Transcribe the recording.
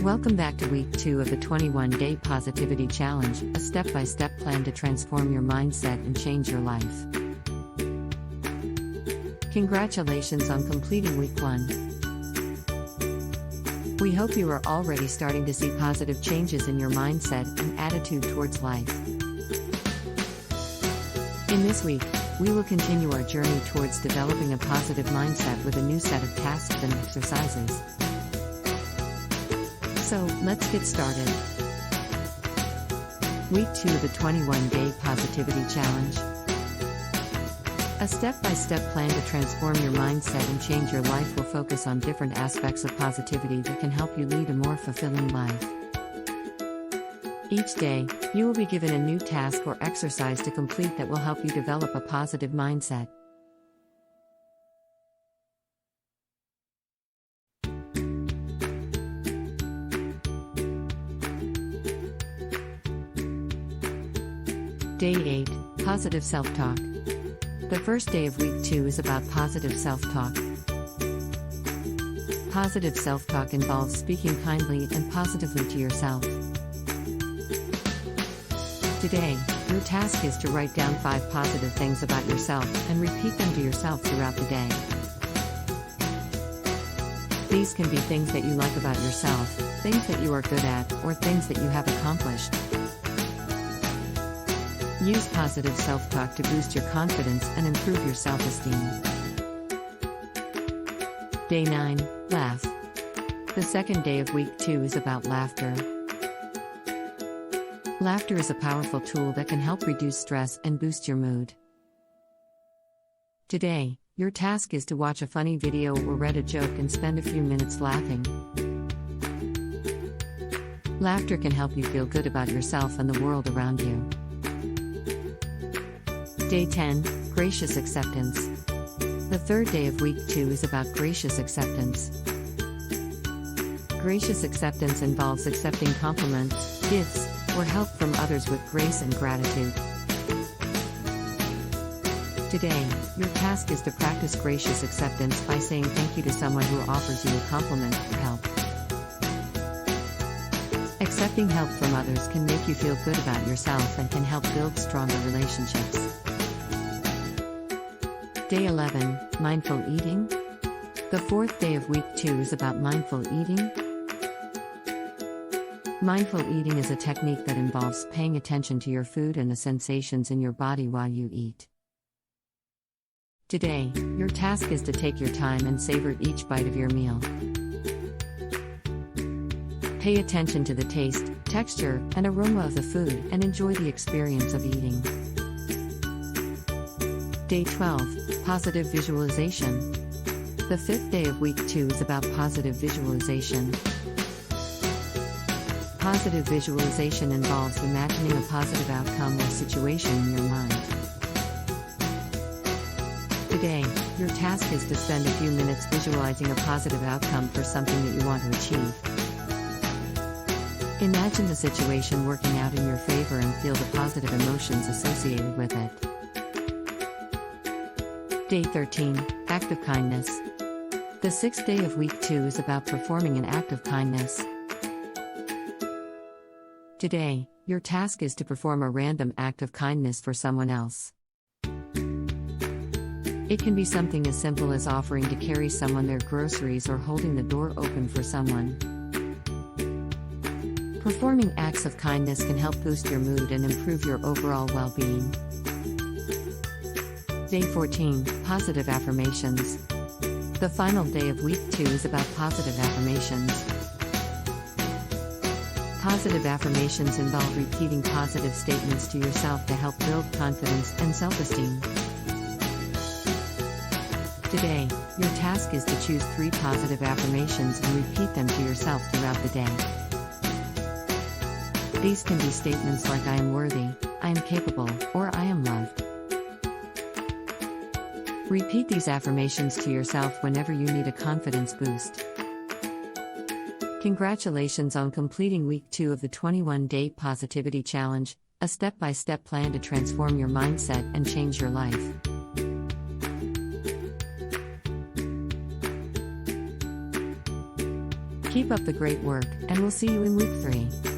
Welcome back to week 2 of the 21-day positivity challenge, a step-by-step plan to transform your mindset and change your life. Congratulations on completing week 1. We hope you are already starting to see positive changes in your mindset and attitude towards life. In this week, we will continue our journey towards developing a positive mindset with a new set of tasks and exercises. So, let's get started. Week 2 of the 21-day positivity challenge. A step-by-step plan to transform your mindset and change your life will focus on different aspects of positivity that can help you lead a more fulfilling life. Each day, you will be given a new task or exercise to complete that will help you develop a positive mindset. Day 8, Positive Self-Talk. The first day of week 2 is about positive self-talk. Positive self-talk involves speaking kindly and positively to yourself. Today, your task is to write down 5 positive things about yourself and repeat them to yourself throughout the day. These can be things that you like about yourself, things that you are good at, or things that you have accomplished. Use positive self-talk to boost your confidence and improve your self-esteem. Day 9, Laugh. The second day of week 2 is about laughter. Laughter is a powerful tool that can help reduce stress and boost your mood. Today, your task is to watch a funny video or read a joke and spend a few minutes laughing. Laughter can help you feel good about yourself and the world around you. Day 10, Gracious Acceptance. The third day of week 2 is about gracious acceptance. Gracious acceptance involves accepting compliments, gifts, or help from others with grace and gratitude. Today, your task is to practice gracious acceptance by saying thank you to someone who offers you a compliment or help. Accepting help from others can make you feel good about yourself and can help build stronger relationships. Day 11, Mindful Eating. The fourth day of week 2 is about mindful eating. Mindful eating is a technique that involves paying attention to your food and the sensations in your body while you eat. Today, your task is to take your time and savor each bite of your meal. Pay attention to the taste, texture, and aroma of the food and enjoy the experience of eating. Day 12, Positive Visualization. The fifth day of week 2 is about positive visualization. Positive visualization involves imagining a positive outcome or situation in your mind. Today, your task is to spend a few minutes visualizing a positive outcome for something that you want to achieve. Imagine the situation working out in your favor and feel the positive emotions associated with it. Day 13, Act of Kindness. The sixth day of week 2 is about performing an act of kindness. Today, your task is to perform a random act of kindness for someone else. It can be something as simple as offering to carry someone their groceries or holding the door open for someone. Performing acts of kindness can help boost your mood and improve your overall well-being. Day 14, Positive Affirmations. The final day of week 2 is about positive affirmations. Positive affirmations involve repeating positive statements to yourself to help build confidence and self-esteem. Today, your task is to choose 3 positive affirmations and repeat them to yourself throughout the day. These can be statements like I am worthy, I am capable, or I am loved. Repeat these affirmations to yourself whenever you need a confidence boost. Congratulations on completing week 2 of the 21-day positivity challenge, a step-by-step plan to transform your mindset and change your life. Keep up the great work, and we'll see you in week 3.